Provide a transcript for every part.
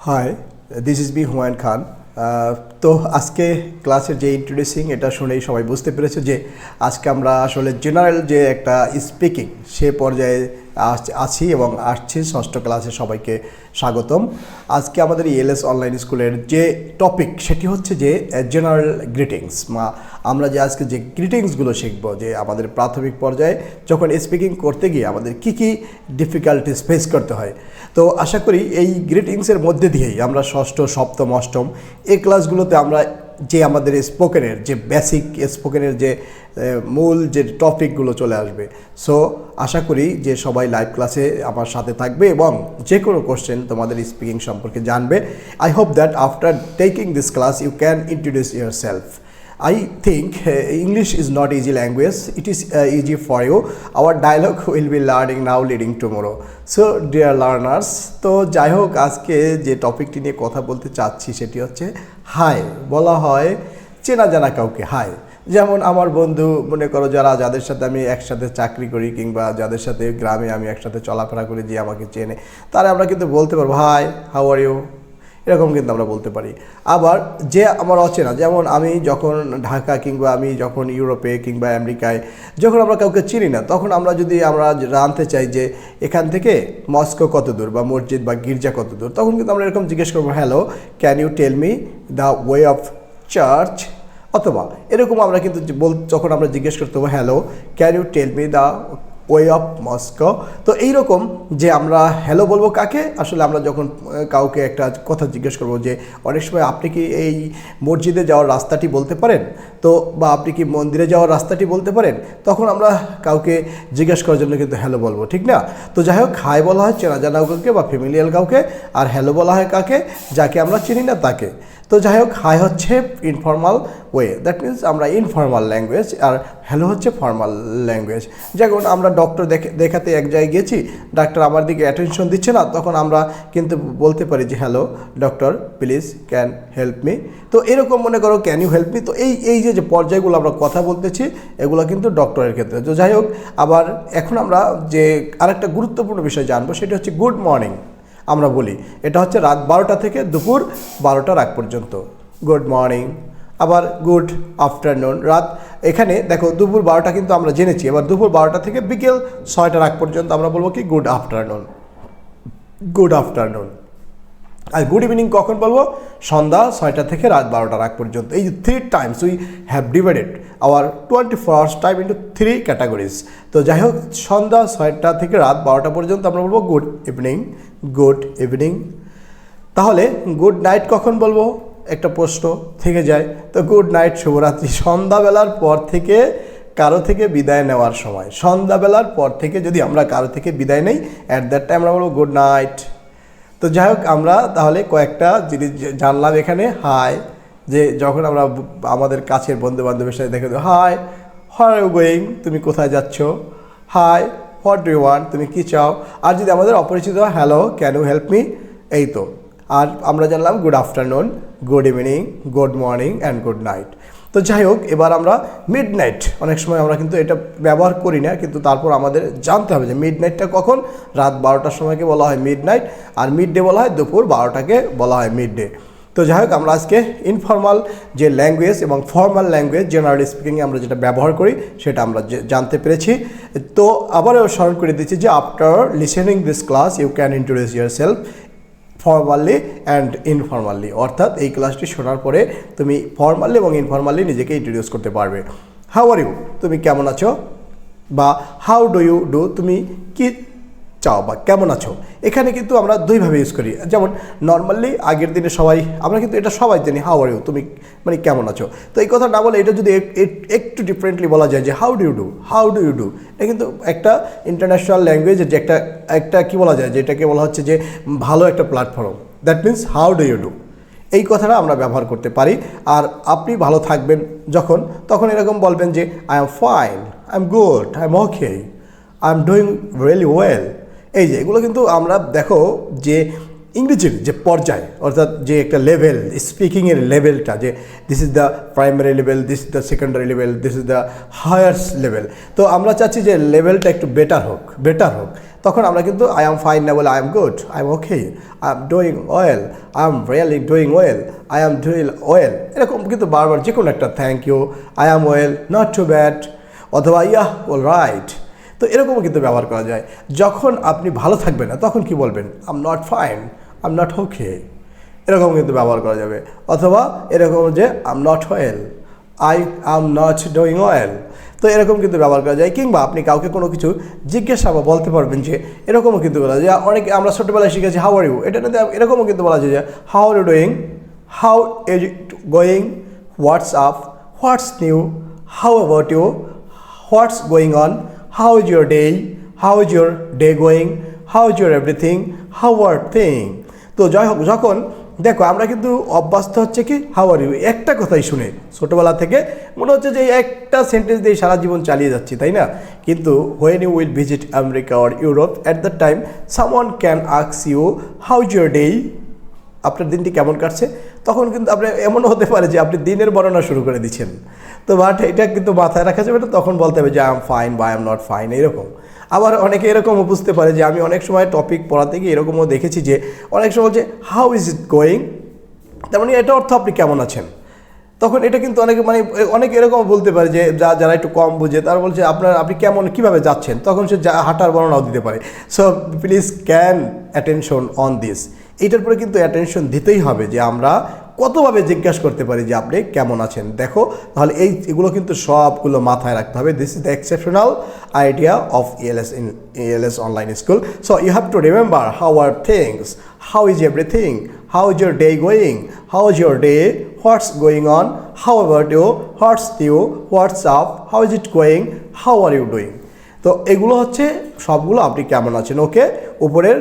High, this is me Humayun Khan. তো আজকে ক্লাসের যে ইন্ট্রোডিউসিং এটা শুনেই সবাই বুঝতে পেরেছে যে আজকে আমরা আসলে জেনারেল যে একটা স্পিকিং সে পর্যায়ে আছি এবং আসছি। ষষ্ঠ ক্লাসে সবাইকে স্বাগতম। আজকে আমাদের ইএলএস অনলাইন স্কুলের যে টপিক সেটি হচ্ছে যে জেনারেল গ্রিটিংস। আমরা যে আজকে যে গ্রিটিংসগুলো শিখব, যে আমাদের প্রাথমিক পর্যায়ে যখন স্পিকিং করতে গিয়ে আমাদের কি কি ডিফিকাল্টিস ফেস করতে হয়। তো আশা করি এই গ্রিটিংসের মধ্যে দিয়েই আমরা ষষ্ঠ, সপ্তম, অষ্টম এই ক্লাসগুলোতে আমরা যে আমাদের স্পোকেনের যে বেসিক স্পোকেনের যে মূল যে টপিকগুলো চলে আসবে। সো আশা করি যে সবাই লাইভ ক্লাসে আমার সাথে থাকবে এবং যে কোনো কোশ্চেন তোমাদের স্পিকিং সম্পর্কে জানবে। I hope that after taking this class you can introduce yourself. I think English is not easy language. It is easy for you. Our dialogue will be learning now leading tomorrow. So dear learners, তো যাই হোক আজকে যে টপিকটি নিয়ে কথা বলতে চাচ্ছি সেটি হচ্ছে হাই। বলা হয় চেনা জানা কাউকে হাই। যেমন আমার বন্ধু মনে করো যাদের সাথে আমি একসাথে চাকরি করি কিংবা যাদের সাথে গ্রামে আমি একসাথে চলাফেরা করি, যে আমাকে চেনে, তারা আমরা কিন্তু বলতে পারবো হাই, হাউ আর ইউ, এরকম কিন্তু আমরা বলতে পারি। আবার যে আমার অচেনা, যেমন আমি যখন ঢাকা কিংবা আমি যখন ইউরোপে কিংবা আমেরিকায় যখন আমরা কাউকে চিনি না, তখন আমরা জানতে চাই যে এখান থেকে মস্কো কত দূর বা মসজিদ বা গির্জা কত দূর, তখন কিন্তু আমরা এরকম জিজ্ঞেস করবো hello can you tell me the way of church, অথবা এরকম আমরা কিন্তু যখন আমরা জিজ্ঞেস করতে হবো hello can you tell me the way of Moscow. তো এইরকম যে আমরা হ্যালো বলবো কাকে, আসলে আমরা যখন কাউকে একটা কথা জিজ্ঞেস করবো যে অনেক সময় আপনি কি এই মসজিদে যাওয়ার রাস্তাটি বলতে পারেন, তো বা আপনি কি মন্দিরে যাওয়ার রাস্তাটি বলতে পারেন, তখন আমরা কাউকে জিজ্ঞেস করার জন্য কিন্তু হ্যালো বলবো, ঠিক না? তো যাই হোক হাই বলা হয় চেনা জানা কাউকে বা ফ্যামিলিয়াল কাউকে, আর হ্যালো বলা হয় কাকে, যাকে আমরা চিনি না তাকে। তো যাই হোক হাই হচ্ছে ইনফর্মাল ওয়ে, দ্যাট মিনস আমরা ইনফর্মাল ল্যাঙ্গুয়েজ, আর হ্যালো হচ্ছে ফর্মাল ল্যাঙ্গুয়েজ। যেমন আমরা ডক্টর দেখাতে এক জায়গায় গেছি, ডাক্তার আমার দিকে অ্যাটেনশন দিচ্ছে না, তখন আমরা কিন্তু বলতে পারি যে hello doctor please can help me. তো এরকম মনে করো ক্যান ইউ হেল্প মি। তো এই যে পর্যায়গুলো আমরা কথা বলতেছি এগুলো কিন্তু ডক্টরের ক্ষেত্রে। তো যাই হোক আবার এখন আমরা যে আরেকটা গুরুত্বপূর্ণ বিষয় জানবো সেটা হচ্ছে গুড মর্নিং। আমরা বলি এটা হচ্ছে রাত 12টা থেকে দুপুর 12টার আগ পর্যন্ত গুড মর্নিং। আবার গুড আফটারনুন, এখানে দেখো দুপুর 12টা কিন্তু আমরা জেনেছি, এবার দুপুর 12টা থেকে বিকেল 6টার আগ পর্যন্ত আমরা বলবো কি গুড আফটারনুন, গুড আফটারনুন। আর গুড ইভিনিং কখন বলবো, সন্ধ্যা 6টা থেকে রাত 12টার আগ পর্যন্ত। এই যে 3 times we have divided our 24 hours time into 3 categories. তো যাই হোক সন্ধ্যা 6টা থেকে রাত 12টা পর্যন্ত আমরা বলবো গুড ইভিনিং, গুড ইভিনিং। তাহলে গুড নাইট কখন বলবো, একটা প্রশ্ন থেকে যায়। তো গুড নাইট, শুভরাত্রি। সন্ধ্যাবেলার পর থেকে কারো থেকে বিদায় নেওয়ার সময়, সন্ধ্যাবেলার পর থেকে যদি আমরা কারো থেকে বিদায় নেই, অ্যাট দ্যাট টাইম আমরা বলবো গুড নাইট। তো যাই হোক আমরা তাহলে কয়েকটা জিনিস জানলাম এখানে। হাই, যে যখন আমরা আমাদের কাছের বন্ধু বান্ধবের সাথে দেখে দেবো hi, where are you going, তুমি কোথায় যাচ্ছ। Hi, what do you want, তুমি কী চাও। আর যদি আমাদের অপরিচিত হয় hello can you help me, এই তো। আর আমরা জানলাম good afternoon, good evening, good morning and good night. তো যাই হোক এবার আমরা মিড নাইট, অনেক সময় আমরা কিন্তু এটা ব্যবহার করি না, কিন্তু তারপর আমাদের জানতে হবে যে মিড নাইটটা কখন। রাত 12টার সময়কে বলা হয় মিড নাইট, আর মিড ডে বলা হয় দুপুর 12টাকে বলা হয় মিড ডে। তো যাই হোক আমরা আজকে ইনফর্মাল যে ল্যাঙ্গুয়েজ এবং ফর্মাল ল্যাঙ্গুয়েজ জেনারেল স্পিকিংয়ে আমরা যেটা ব্যবহার করি সেটা আমরা জানতে পেরেছি। তো আবারও স্মরণ করে দিচ্ছি যে after listening this class you can introduce yourself formally and informally, অর্থাৎ এই ক্লাসটি শোনার পরে তুমি ফর্মালি এবং ইনফর্মালি নিজেকে ইন্ট্রোডিউস করতে পারবে। হাউ আর ইউ, তুমি কেমন আছো, বা হাউ ডু ইউ ডু, তুমি কি চাও বা কেমন আছো। এখানে কিন্তু আমরা দুইভাবে ইউজ করি। যেমন নর্মালি আগের দিনে আমরা কিন্তু এটা সবাই জানি হাউ আর ইউ, তুমি মানে কেমন আছো। তো এই কথা না বলে এটা যদি একটু ডিফারেন্টলি বলা যায় যে how do you do, how do you do, এটা কিন্তু একটা ইন্টারন্যাশনাল ল্যাঙ্গুয়েজের যে একটা কি বলা যায়, যেটাকে বলা হচ্ছে যে ভালো একটা platform. That means how do you do, এই কথাটা আমরা ব্যবহার করতে পারি। আর আপনি ভালো থাকবেন তখন এরকম বলবেন যে I am fine, I am good, I am okay, I am doing really well. এই যে এগুলো কিন্তু আমরা দেখো যে ইংরেজির যে পর্যায় অর্থাৎ যে একটা লেভেল স্পিকিংয়ের লেভেলটা যে this is the primary level, this is the secondary level, this is the highers level, তো আমরা চাচ্ছি যে লেভেলটা একটু বেটার হোক, তখন আমরা কিন্তু আই এম ফাইন না বলে I am good, I am okay, I am doing well, I am really doing well, I am doing well, এরকম কিন্তু বারবার যে কোনো একটা thank you, I am well, not too bad, অথবা ইয়াহ অল রাইট, তো এরকমও কিন্তু ব্যবহার করা যায়। যখন আপনি ভালো থাকবেন না তখন কি বলবেন, I am not fine, I am not okay, এরকম কিন্তু ব্যবহার করা যাবে। অথবা এরকম যে I am not well, I am not doing well, তো এরকম কিন্তু ব্যবহার করা যায়। কিংবা আপনি কাউকে কোনো কিছু জিজ্ঞাসা বা বলতে পারবেন যে এরকমও কিন্তু বলা যায়। অনেকে আমরা ছোটোবেলায় শিখেছি হাউ আর ইউ, এটা নিতে এরকমও কিন্তু বলা যায় যে how are you doing, how is it going, what's up, what's new, how about you, what's going on, how is your day, how is your day going, how is your everything, how are thing. তো যাই হোক, যখন দেখো আমরা কিন্তু অভ্যস্ত হচ্ছে কি হাউ আর ইউ, একটা কথাই শুনে ছোটোবেলা থেকে মনে হচ্ছে যে একটা সেন্টেন্স দিয়ে সারা জীবন চালিয়ে যাচ্ছি, তাই না? কিন্তু when you will visit America or Europe at the time someone can ask you how is your day, আপনার দিনটি কেমন কাটছে, তখন কিন্তু আপনার এমনও হতে পারে যে আপনি দিনের বর্ণনা শুরু করে দিচ্ছেন। তো বাট এটা কিন্তু মাথায় রাখা যাবে না, তখন বলতে হবে যে আই এম ফাইন বা আই এম নট ফাইন, এরকম। আবার অনেকে এরকমও বুঝতে পারে যে আমি অনেক সময় টপিক পড়াতে গিয়ে এরকমও দেখেছি যে অনেক সময় যে হাউ ইজ ইট গোয়িং, তার মানে এটা অর্থ আপনি কেমন আছেন, তখন এটা কিন্তু অনেক এরকম বলতে পারে যে যারা একটু কম বুঝে তারা বলছে আপনি কীভাবে যাচ্ছেন, তখন সে হাঁটার বর্ণনাও দিতে পারে। So please can attention on this, এইটার পরে কিন্তু অ্যাটেনশন দিতেই হবে যে আমরা কতভাবে জিজ্ঞাসা করতে পারি যে আপনি কেমন আছেন। দেখো তাহলে এগুলো কিন্তু সবগুলো মাথায় রাখতে হবে। This is the exceptional idea of ELS online school. So you have to remember how are things, how is everything, how is your day going, how is your day, what's going on, how about you, what's new, what's up, how is it going, how are you doing. তো এগুলো হচ্ছে সবগুলো আপনি কেমন আছেন। ওকে, উপরের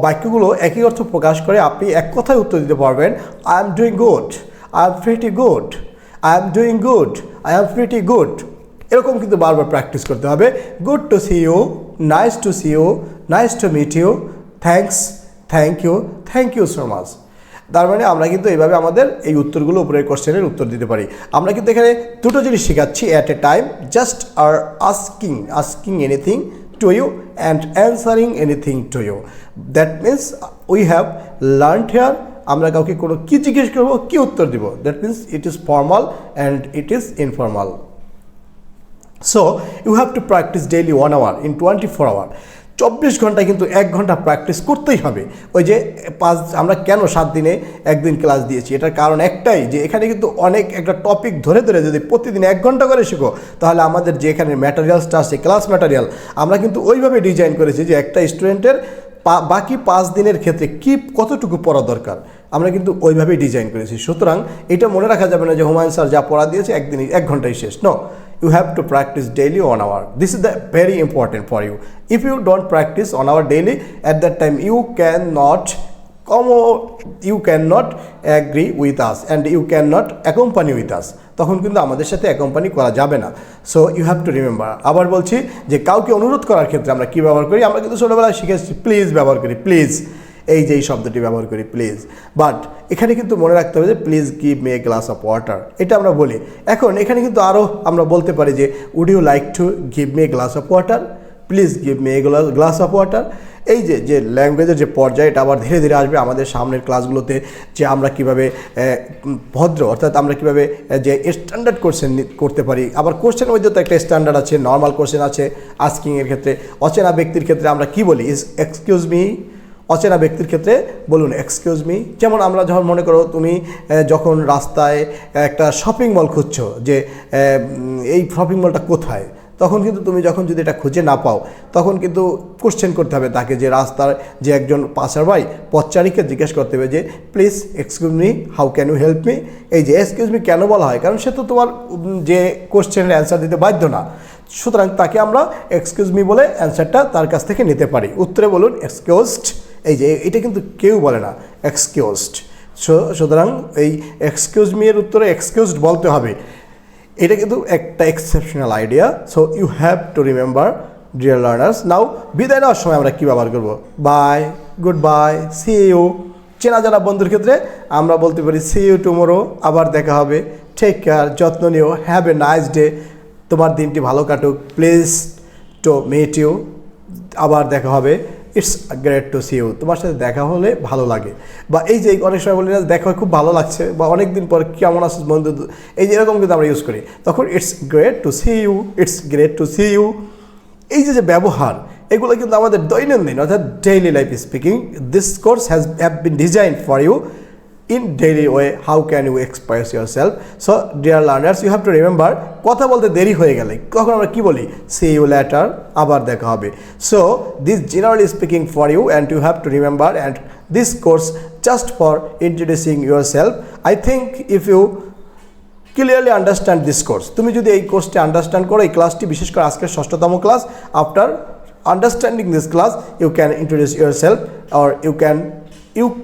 বাক্যগুলো একই অর্থ প্রকাশ করে, আপনি এক কথায় উত্তর দিতে পারবেন I am doing good, I am pretty good, I am doing good, I am pretty good, এরকম কিন্তু বারবার প্র্যাকটিস করতে হবে। Good to see you, nice to see you, nice to meet you, thanks, thank you so much. তার মানে আমরা কিন্তু এইভাবে আমাদের এই উত্তরগুলো উপরের কোশ্চেনের উত্তর দিতে পারি। আমরা কিন্তু এখানে দুটো জিনিস শেখাচ্ছি at a time, just R asking anything to you and answering anything to you. That means we have learned here আমরা কাউকে কোনো কি জিজ্ঞেস করবো, কি উত্তর দিব, that means it is formal and it is informal. So you have to practice daily 1 hour in 24 hour. 24 ঘন্টায় কিন্তু 1 ঘন্টা প্র্যাকটিস করতেই হবে। ওই যে আমরা কেন 7 দিনে 1 দিন ক্লাস দিয়েছি, এটার কারণ একটাই যে এখানে কিন্তু অনেক একটা টপিক ধরে যদি প্রতিদিন 1 ঘন্টা করে শিখো, তাহলে আমাদের যে এখানে ম্যাটেরিয়ালসটা আছে ক্লাস ম্যাটেরিয়াল, আমরা কিন্তু ওইভাবে ডিজাইন করেছি যে একটা স্টুডেন্টের বাকি 5 দিনের ক্ষেত্রে কতটুকু পড়া দরকার, আমরা কিন্তু ওইভাবেই ডিজাইন করেছি। সুতরাং এটা মনে রাখা যাবে না যে হুমায়ুন স্যার যা পড়া দিয়েছে 1 ঘন্টায় শেষ। No, you have to practice daily 1 hour. This is the very important for you. If you don't practice 1 hour daily, at that time you cannot agree with us and you cannot accompany with us. তখন কিন্তু আমাদের সাথে accompany করা যাবে না। So you have to remember. আবার বলছি যে কাউকে অনুরোধ করার ক্ষেত্রে আমরা কী ব্যবহার করি, আমরা কিন্তু ছোটোবেলায় শিখেছি প্লিজ ব্যবহার করি, প্লিজ এই যে এই শব্দটি ব্যবহার করি প্লিজ। বাট এখানে কিন্তু মনে রাখতে হবে যে please give me a glass of water, এটা আমরা বলি। এখন এখানে কিন্তু আরও আমরা বলতে পারি যে would you like to give me a glass of water, please give me a glass of water. এই যে ল্যাঙ্গুয়েজের যে পর্যায়ে, এটা আবার ধীরে ধীরে আসবে আমাদের সামনের ক্লাসগুলোতে, যে আমরা কীভাবে ভদ্র অর্থাৎ আমরা কীভাবে যে স্ট্যান্ডার্ড কোশ্চেন করতে পারি। আবার কোশ্চেনের মধ্যে তো একটা স্ট্যান্ডার্ড আছে, নর্মাল কোশ্চেন আছে, আস্কিংয়ের ক্ষেত্রে। অচেনা ব্যক্তির ক্ষেত্রে আমরা কী বলি, এক্সকিউজ মি, অচেনা ব্যক্তির ক্ষেত্রে বলুন এক্সকিউজ মি। যেমন আমরা যখন মনে করো তুমি যখন রাস্তায় একটা শপিং মল খুঁজছো যে এই শপিং মলটা কোথায়, তখন কিন্তু তুমি যখন যদি এটা খুঁজে না পাও, তখন কিন্তু কোশ্চেন করতে হবে তাকে, যে রাস্তার যে একজন পাসারবাই পথচারীকে জিজ্ঞেস করতে হবে যে please excuse me, how can you help me. এই যে এক্সকিউজ মি কেন বলা হয়, কারণ সে তো তোমার যে কোশ্চেনের অ্যান্সার দিতে বাধ্য না, সুতরাং তাকে আমরা এক্সকিউজ মি বলে অ্যান্সারটা তার কাছ থেকে নিতে পারি। উত্তরে বলুন এক্সকিউজড। এই যে এটা কিন্তু কেউ বলে না এক্সকিউজড। সুতরাং এই এক্সকিউজ মি এর উত্তরে এক্সকিউজড বলতে হবে, এটা কিন্তু একটা exceptional idea. So you have to remember dear learners. Now বিদায় নেওয়ার সময় আমরা কী ব্যবহার করবো, bye. Good bye, see you. চেনা জানা বন্ধুর ক্ষেত্রে আমরা বলতে পারি সি ইউ টুমোরো, আবার দেখা হবে, টেক কেয়ার, যত্ন নিও, হ্যাভ এ নাইস ডে, তোমার দিনটি ভালো কাটুক, প্লিজ টু মিট ইউ, আবার দেখা হবে, it's great to see you, তোমার সাথে দেখা হলে ভালো লাগে। বা এই যে অনেক সময় বলি না দেখা হয় খুব ভালো লাগছে, বা অনেক দিন পর কেমন আছিস বন্ধু, এই যে এরকম কিন্তু আমরা ইউজ করি, তখন it's great to see you, it's great to see you. এই যে ব্যবহার, এগুলো কিন্তু আমাদের দৈনন্দিন অর্থাৎ daily life speaking. This course have been design for you in daily way. How can you express yourself? So dear learners, you have to remember, কথা বলতে দেরি হয়ে গেলে তখন আমরা কি বলি, see you later, আবার দেখা হবে। So this generally speaking for you, and you have to remember, and this course just for introducing yourself. I think if you clearly understand this course, তুমি যদি এই কোর্সটি আন্ডারস্ট্যান্ড করো, এই ক্লাসটি বিশেষ করে আজকের 6তম class, after understanding this class you can introduce yourself, or you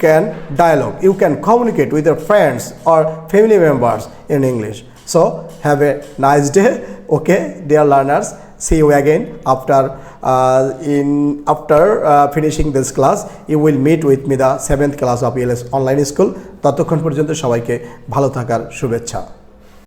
can dialogue, you can communicate with your friends or family members in English. So have a nice day. Okay, dear learners, see you again after finishing this class. You will meet with me the 7th class of ELS online school. ততক্ষণ পর্যন্ত সবাইকে ভালো থাকার শুভেচ্ছা।